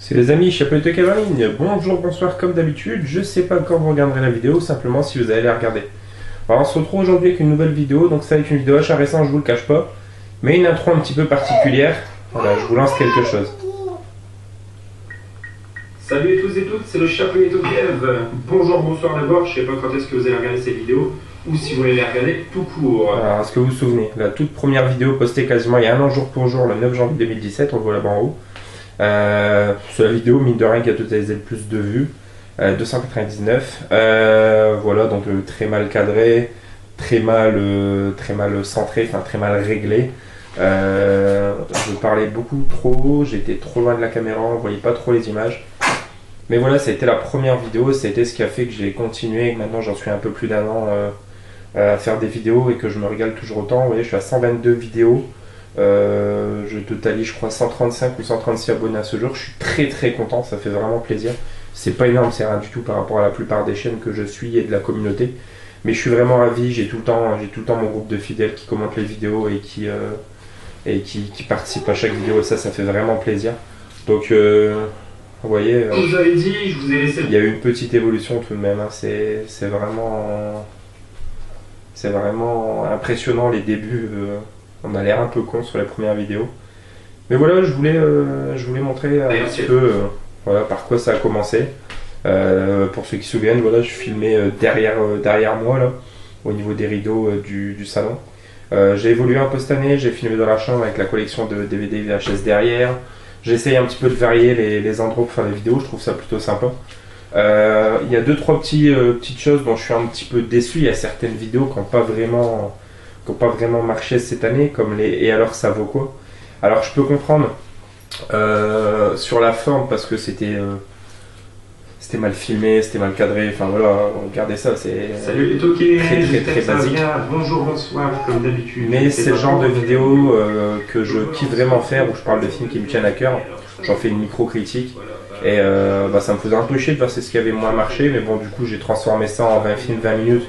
C'est les amis, Chapelette Caroline. Bonjour, bonsoir, comme d'habitude. Je sais pas quand vous regarderez la vidéo, simplement si vous allez la regarder. Alors, on se retrouve aujourd'hui avec une nouvelle vidéo. Donc, ça va être une vidéo achat récent, je vous le cache pas. Mais une intro un petit peu particulière. Voilà, je vous lance quelque chose. Salut à tous et toutes, c'est le Chapelet Kiev. Bonjour, bonsoir d'abord. Je sais pas quand est-ce que vous allez regarder cette vidéo ou si vous allez la regarder tout court. Alors, est-ce que vous vous souvenez, la toute première vidéo postée quasiment il y a un an jour pour jour, le 9 janvier 2017, on le voit là-bas en haut. Sur la vidéo, mine de rien, qui a totalisé le plus de vues, 299. Voilà, donc très mal cadré, très mal centré, enfin très mal réglé. Je parlais beaucoup trop, j'étais trop loin de la caméra, on voyait pas trop les images. Mais voilà, ça a été la première vidéo, ça a été ce qui a fait que j'ai continué, et que maintenant j'en suis un peu plus d'un an à faire des vidéos et que je me régale toujours autant. Vous voyez, je suis à 122 vidéos. Je totalise, je crois, 135 ou 136 abonnés à ce jour. Je suis très content, ça fait vraiment plaisir. C'est pas énorme, c'est rien du tout par rapport à la plupart des chaînes que je suis et de la communauté. Mais je suis vraiment ravi, j'ai tout le temps mon groupe de fidèles qui commentent les vidéos et qui participent à chaque vidéo. Et ça fait vraiment plaisir. Donc, vous voyez, vous avez dit, je vous ai laissé... il y a eu une petite évolution tout de même. Hein. C'est vraiment impressionnant les débuts. On a l'air un peu con sur les premières vidéos. Mais voilà, je voulais montrer un petit peu voilà, par quoi ça a commencé. Pour ceux qui se souviennent, voilà, je filmais derrière moi, là, au niveau des rideaux du salon. J'ai évolué un peu cette année, j'ai filmé dans la chambre avec la collection de DVD VHS derrière. J'essaye un petit peu de varier les endroits pour faire des vidéos, je trouve ça plutôt sympa. Il y a 2-3 petites choses dont je suis un petit peu déçu. Il y a certaines vidéos qui n'ont pas vraiment marché cette année, comme les Et alors ça vaut quoi? Alors je peux comprendre sur la forme parce que c'était mal filmé, c'était mal cadré, enfin voilà, regardez ça, c'est Salut les toqués, très basique. Bonjour, bonsoir, comme d'habitude. Mais c'est le genre de vidéo que je kiffe vraiment faire, où je parle de films qui me tiennent à cœur, j'en fais une micro-critique. Et ça me faisait un peu chier de voir ce qui avait moins marché, mais bon, du coup j'ai transformé ça en 20 films, 20 minutes.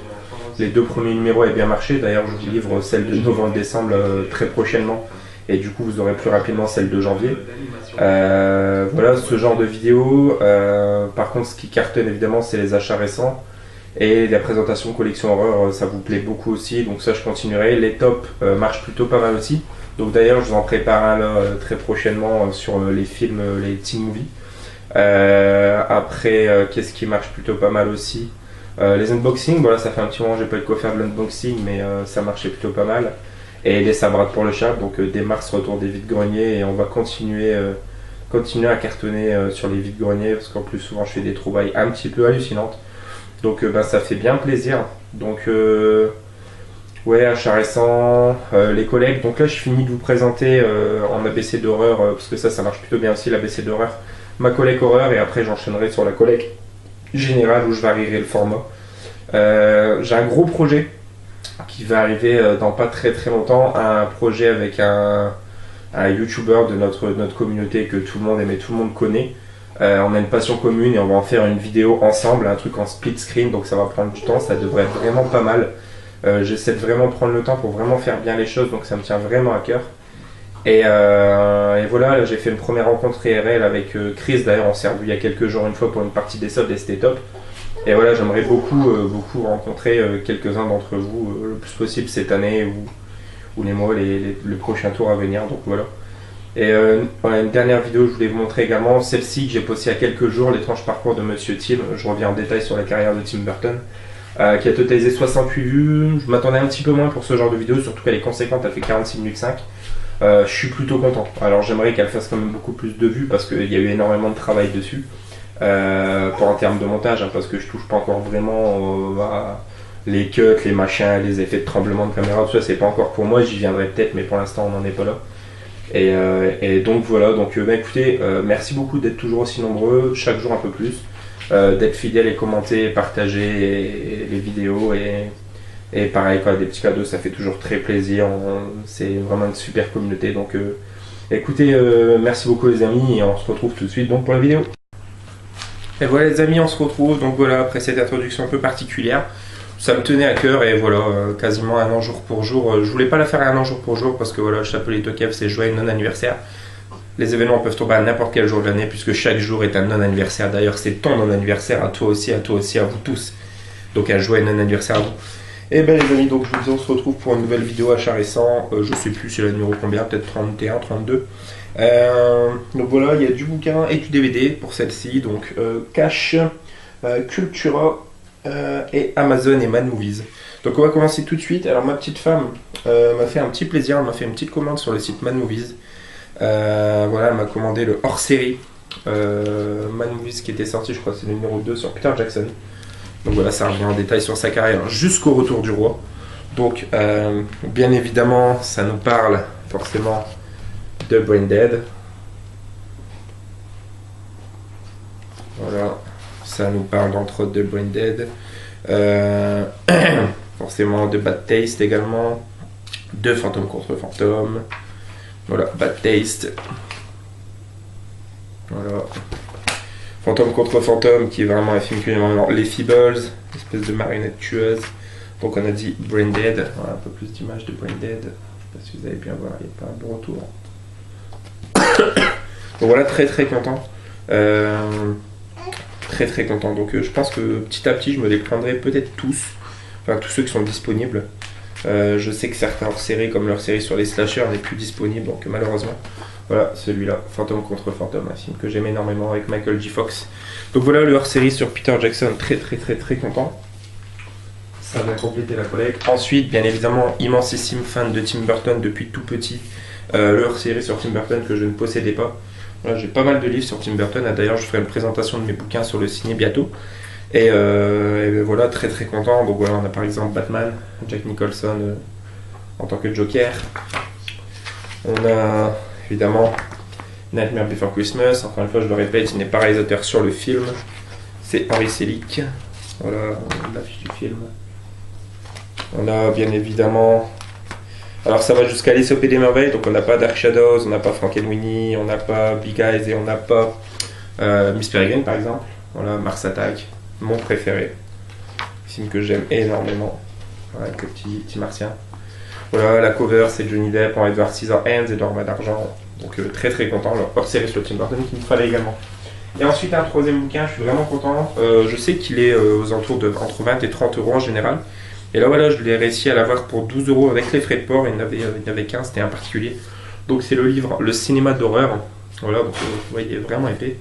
Les 2 premiers numéros avaient bien marché, d'ailleurs je vous livre celle de novembre-décembre très prochainement, et du coup vous aurez plus rapidement celle de janvier. Voilà, ce genre de vidéo. Par contre, ce qui cartonne évidemment, c'est les achats récents, et la présentation collection horreur, ça vous plaît beaucoup aussi, donc ça je continuerai. Les tops marchent plutôt pas mal aussi, donc d'ailleurs je vous en prépare un là très prochainement sur les films, les teen movies. Après, qu'est-ce qui marche plutôt pas mal aussi? Les unboxings, voilà, ça fait un petit moment que j'ai pas eu de quoi faire de l'unboxing, mais ça marchait plutôt pas mal. Et les sabrades pour le chat, donc dès mars, retour des vides-greniers, et on va continuer à cartonner sur les vides-greniers, parce qu'en plus souvent je fais des trouvailles un petit peu hallucinantes. Donc ça fait bien plaisir. Donc ouais, achat récent, les collègues. Donc là je finis de vous présenter en ABC d'horreur, parce que ça marche plutôt bien aussi l'ABC d'horreur, ma collègue horreur, et après j'enchaînerai sur la collègue générale où je varierai le format. J'ai un gros projet qui va arriver dans pas très longtemps, un projet avec un youtubeur de notre communauté que tout le monde aime et tout le monde connaît. On a une passion commune et on va en faire une vidéo ensemble, un truc en split screen, donc ça va prendre du temps, ça devrait être vraiment pas mal. J'essaie de vraiment prendre le temps pour vraiment faire bien les choses, donc ça me tient vraiment à cœur. Et voilà, j'ai fait une première rencontre IRL avec Chris, d'ailleurs on s'est revu il y a quelques jours une fois pour une partie des soldes et c'était top. Et voilà, j'aimerais beaucoup rencontrer quelques-uns d'entre vous le plus possible cette année ou les mois, le prochain tour à venir, donc voilà. Et voilà, une dernière vidéo je voulais vous montrer également, celle-ci que j'ai postée il y a quelques jours, l'étrange parcours de Monsieur Tim. Je reviens en détail sur la carrière de Tim Burton, qui a totalisé 68 vues. Je m'attendais un petit peu moins pour ce genre de vidéo, surtout qu'elle est conséquente, elle fait 46 minutes 5. Je suis plutôt content. Alors j'aimerais qu'elle fasse quand même beaucoup plus de vues parce qu'il y a eu énormément de travail dessus. En termes de montage, hein, parce que je touche pas encore vraiment à les cuts, les machins, les effets de tremblement de caméra, tout ça c'est pas encore pour moi, j'y viendrai peut-être, mais pour l'instant on n'en est pas là. Et donc voilà, donc écoutez, merci beaucoup d'être toujours aussi nombreux, chaque jour un peu plus, d'être fidèles et commenter, partager les vidéos, et pareil quoi, des petits cadeaux, ça fait toujours très plaisir, c'est vraiment une super communauté, donc écoutez, merci beaucoup les amis, et on se retrouve tout de suite donc pour la vidéo. Et voilà les amis, on se retrouve, donc voilà, après cette introduction un peu particulière, ça me tenait à cœur, et voilà, quasiment un an jour pour jour. Je voulais pas la faire un an jour pour jour, parce que voilà, Chapelet Kiev c'est joyeux non anniversaire. Les événements peuvent tomber à n'importe quel jour de l'année puisque chaque jour est un non-anniversaire. D'ailleurs, c'est ton non-anniversaire à toi aussi, à vous tous. Donc un joyeux non-anniversaire à vous. Et bien les amis, donc je vous dis, on se retrouve pour une nouvelle vidéo achat récent. Je sais plus c'est le numéro combien, peut-être 31, 32. Donc voilà, il y a du bouquin et du DVD pour celle-ci. Donc Cash, Cultura et Amazon et Mad Movies. Donc on va commencer tout de suite. Alors ma petite femme m'a fait un petit plaisir, elle m'a fait une petite commande sur le site Mad Movies. Voilà, elle m'a commandé le hors-série Mad Movies qui était sorti, je crois que c'est le numéro 2 sur Peter Jackson. Donc voilà, ça revient en détail sur sa carrière jusqu'au retour du roi. Donc bien évidemment, ça nous parle forcément de Brain Dead. Voilà, ça nous parle d'entre autres de Brain Dead. Forcément de Bad Taste également, de Fantôme contre Fantôme. Voilà, Bad Taste. Voilà. Fantôme contre Fantôme, qui est vraiment un film que j'aime énormément. Les Feebles, espèce de marionnette tueuse. Donc on a dit Brain Dead. Voilà, un peu plus d'images de Brain Dead. Je sais pas si vous allez bien voir, il n'y a pas un bon retour. Donc voilà, très très content. Très très content. Donc je pense que petit à petit, je me les prendrai peut-être tous. Enfin, tous ceux qui sont disponibles. Je sais que certains hors-série, comme leur série sur les slashers, n'est plus disponible, donc malheureusement. Voilà, celui-là, Fantôme contre Fantôme, un film que j'aime énormément avec Michael J. Fox. Donc voilà le hors-série sur Peter Jackson, très très très très content. Ça va compléter la collecte. Ensuite, bien évidemment, immensissime fan de Tim Burton depuis tout petit. Le hors-série sur Tim Burton que je ne possédais pas. Voilà, j'ai pas mal de livres sur Tim Burton. D'ailleurs, je ferai une présentation de mes bouquins sur le ciné bientôt. Et voilà, très très content. Donc voilà, on a par exemple Batman, Jack Nicholson en tant que Joker. On a évidemment Nightmare Before Christmas. Encore une fois, je le répète, il n'est pas réalisateur sur le film. C'est Henry Selick. Voilà, l'affiche du film. On a bien évidemment... Alors ça va jusqu'à Alice au Pays des Merveilles. Donc on n'a pas Dark Shadows, on n'a pas Frankenweenie, on n'a pas Big Eyes et on n'a pas Miss Peregrine par exemple. Voilà, Mars Attack. Mon préféré, film que j'aime énormément, voilà, avec le petit martien. Voilà, la cover c'est Johnny Depp en Edward Scissorhands et Dorma d'argent, donc très très content, leur hors-série sur Tim Burton qu'il me fallait également. Et ensuite un troisième bouquin, je suis vraiment content, je sais qu'il est aux alentours de entre 20 et 30 euros en général, et là voilà, je l'ai réussi à l'avoir pour 12 euros avec les frais de port, il y en avait qu'un, c'était un particulier. Donc c'est le livre Le cinéma d'horreur, voilà, donc vous voyez, il est vraiment épais.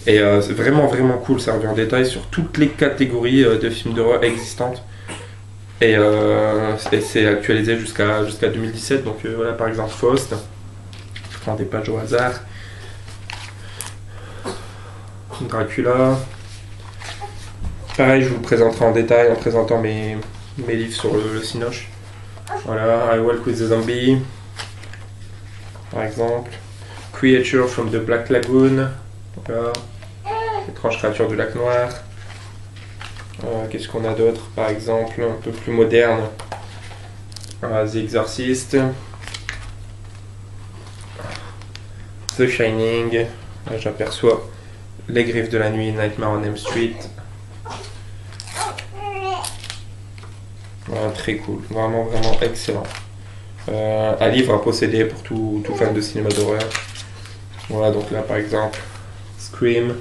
Et c'est vraiment vraiment cool, ça revient en détail sur toutes les catégories de films d'horreur existantes. Et c'est actualisé jusqu'à 2017, donc voilà par exemple Faust, je prends des pages au hasard. Dracula. Pareil, je vous présenterai en détail en présentant mes livres sur le Cinoche. Voilà, I Walk with the Zombie, par exemple. Creature from the Black Lagoon. Voilà. Étrange créature du lac noir. Qu'est-ce qu'on a d'autre par exemple, un peu plus moderne? The Exorcist. The Shining. Là j'aperçois Les Griffes de la Nuit, Nightmare on Elm Street. Voilà, très cool, vraiment vraiment excellent. Un livre à posséder pour tout fan de cinéma d'horreur. Voilà, donc là par exemple Scream.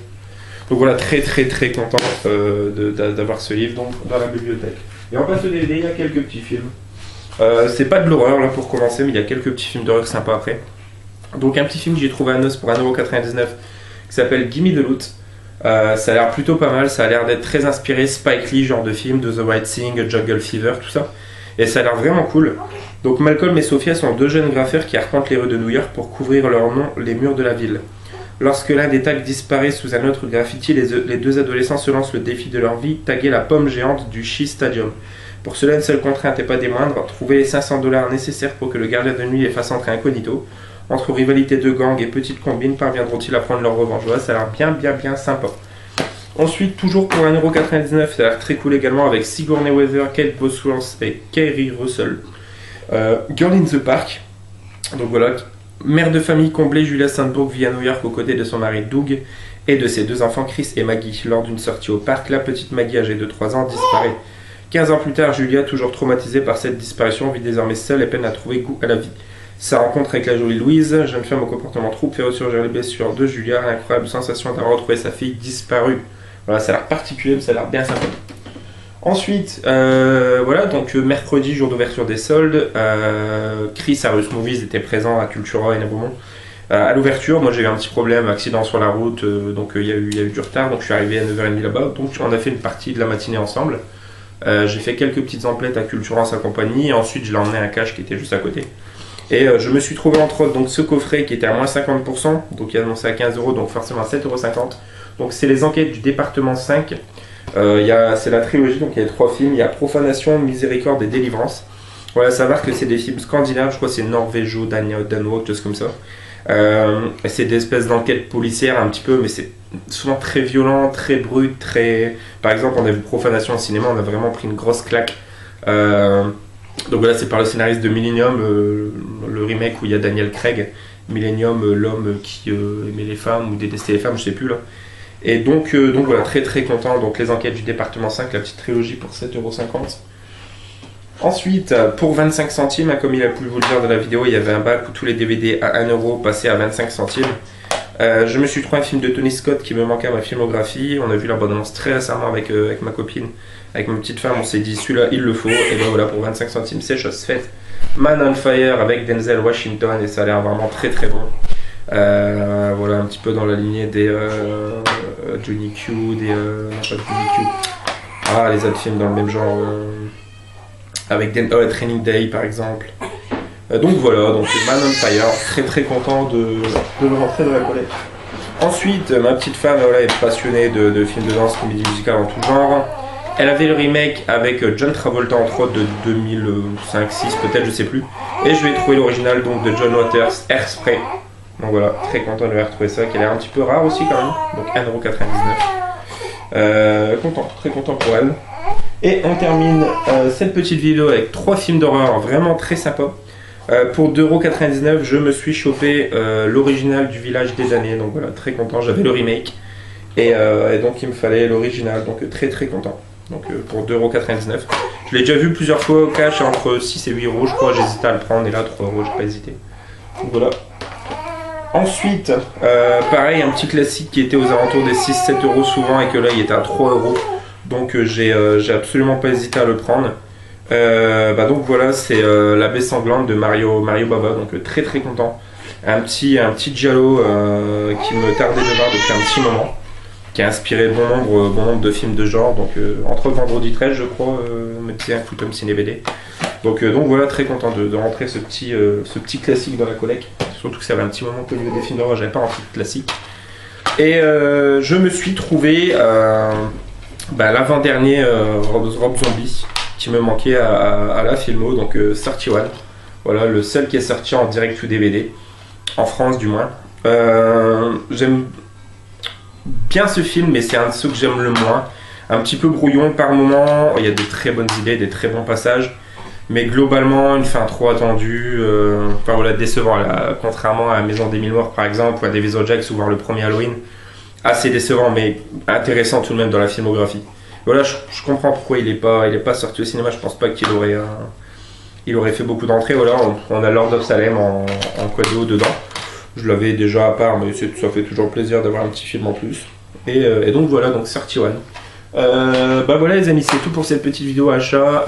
Donc voilà, très très très content d'avoir ce livre donc, dans la bibliothèque. Et on passe au DVD, il y a quelques petits films. C'est pas de l'horreur là pour commencer, mais il y a quelques petits films d'horreur sympas après. Donc un petit film que j'ai trouvé à Nos pour 1,99€ qui s'appelle Gimme the Loot. Ça a l'air plutôt pas mal, ça a l'air d'être très inspiré Spike Lee, genre de film, de The Right Thing, Jungle Fever, tout ça. Et ça a l'air vraiment cool. Donc Malcolm et Sophia sont deux jeunes graffeurs qui arpentent les rues de New York pour couvrir leur nom les murs de la ville. Lorsque l'un des tags disparaît sous un autre graffiti, les deux adolescents se lancent le défi de leur vie, taguer la pomme géante du Shea Stadium. Pour cela, une seule contrainte et pas des moindres, trouver les $500 nécessaires pour que le gardien de nuit les fasse entrer incognito. Entre rivalité de gang et petites combines, parviendront-ils à prendre leur revanche? Voilà, ça a l'air bien sympa. Ensuite, toujours pour 1,99€, ça a l'air très cool également avec Sigourney Weaver, Kate Bosworth et Kerry Russell. Girl in the Park. Donc voilà, mère de famille comblée, Julia Sandburg vit à New York aux côtés de son mari Doug et de ses deux enfants Chris et Maggie. Lors d'une sortie au parc, la petite Maggie âgée de 3 ans disparaît. 15 ans plus tard, Julia, toujours traumatisée par cette disparition, vit désormais seule et peine à trouver goût à la vie. Sa rencontre avec la jolie Louise, jeune femme au comportement trouble, fait ressurgir les blessures de Julia, l'incroyable sensation d'avoir retrouvé sa fille disparue. Voilà, ça a l'air particulier, mais ça a l'air bien sympa. Ensuite, voilà, donc mercredi, jour d'ouverture des soldes, Chris Harus Movies était présent à Cultura et Beaumont. À l'ouverture, moi j'ai eu un petit problème, accident sur la route, donc il y a eu du retard, donc je suis arrivé à 9h30 là-bas, donc on a fait une partie de la matinée ensemble. J'ai fait quelques petites emplettes à Cultura en sa compagnie, et ensuite je l'ai emmené à un cache qui était juste à côté. Et je me suis trouvé entre autres donc, ce coffret qui était à moins 50%, donc il est annoncé à 15 €, donc forcément à 7,50 €. Donc c'est les enquêtes du département 5. C'est la trilogie, donc il y a 3 films. Il y a Profanation, Miséricorde et Délivrance. Voilà, savoir que c'est des films scandinaves, je crois que c'est norvégo, danois, quelque chose comme ça. C'est des espèces d'enquêtes policières un petit peu, mais c'est souvent très violent, très brut, très... Par exemple, on a vu Profanation au cinéma, on a vraiment pris une grosse claque. Donc voilà, c'est par le scénariste de Millennium, le remake où il y a Daniel Craig. Millennium, l'homme qui aimait les femmes ou détestait les femmes, je sais plus là. Et donc voilà, très très content. Donc les enquêtes du département 5, la petite trilogie pour 7,50 €. Ensuite, pour 25 centimes, comme il a pu vous le dire dans la vidéo, il y avait un bac où tous les DVD à 1 € passaient à 25 centimes. Je me suis trouvé un film de Tony Scott qui me manquait à ma filmographie. On a vu la bande-annonce très récemment avec ma copine, avec ma petite femme. On s'est dit celui-là il le faut. Et ben voilà, pour 25 centimes, c'est chose faite. Man on Fire avec Denzel Washington et ça a l'air vraiment très très bon. Voilà, un petit peu dans la lignée des Johnny Q, non pas Johnny Q. Ah, les autres films dans le même genre. Avec Training Day par exemple. Donc voilà, donc Man on Fire, très très content de le rentrer dans la collecte. Ensuite, ma petite femme voilà, est passionnée de films de danse, comédie musicale en tout genre. Elle avait le remake avec John Travolta entre autres de 2005-6 peut-être, je sais plus. Et je vais trouver l'original donc de John Waters, Hairspray. Donc voilà, très content de lui retrouver ça, qui a l'air un petit peu rare aussi quand même. Donc 1,99 €. Content, très content pour elle. Et on termine cette petite vidéo avec 3 films d'horreur vraiment très sympas. Pour 2,99 €, je me suis chopé l'original du Village des damnés. Donc voilà, très content, j'avais le remake. Et donc il me fallait l'original, donc très très content. Donc pour 2,99 €. Je l'ai déjà vu plusieurs fois au cash, entre 6 et 8 € je crois, j'hésitais à le prendre. Et là 3 €, j'ai pas hésité. Donc voilà. Ensuite, pareil, un petit classique qui était aux alentours des 6-7 € souvent et que là il était à 3 €. Donc j'ai absolument pas hésité à le prendre. Donc voilà, c'est La Baie Sanglante de Mario Bava, donc très très content. Un petit giallo qui me tardait de voir depuis un petit moment, qui a inspiré bon nombre de films de genre, donc entre Vendredi 13 je crois, me disait un Footum Ciné BD. Donc voilà, très content de rentrer ce petit classique dans la collecte, surtout que ça avait un petit moment qu'au niveau des films d'horreur j'avais pas un truc classique. Et je me suis trouvé l'avant-dernier Rob Zombie qui me manquait à la Filmo, donc 31. Voilà, le seul qui est sorti en direct ou DVD, en France du moins. J'aime bien ce film, mais c'est un de ceux que j'aime le moins. Un petit peu brouillon par moment, il y a de très bonnes idées, des très bons passages. Mais globalement, une fin trop attendue, voilà, décevant. Là, contrairement à la Maison des Mille Morts par exemple, ou à David Jax ou voir le premier Halloween. Assez décevant, mais intéressant tout de même dans la filmographie. Voilà, je comprends pourquoi il est pas sorti au cinéma. Je pense pas qu'il aurait fait beaucoup d'entrées. Voilà, on a Lord of Salem en cadeau dedans. Je l'avais déjà à part, mais ça fait toujours plaisir d'avoir un petit film en plus. Et donc voilà, donc 31. Voilà les amis, c'est tout pour cette petite vidéo achat,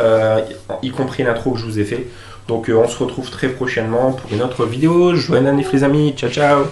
y compris l'intro que je vous ai fait. Donc on se retrouve très prochainement pour une autre vidéo. Joyeux anniversaire les amis, ciao ciao.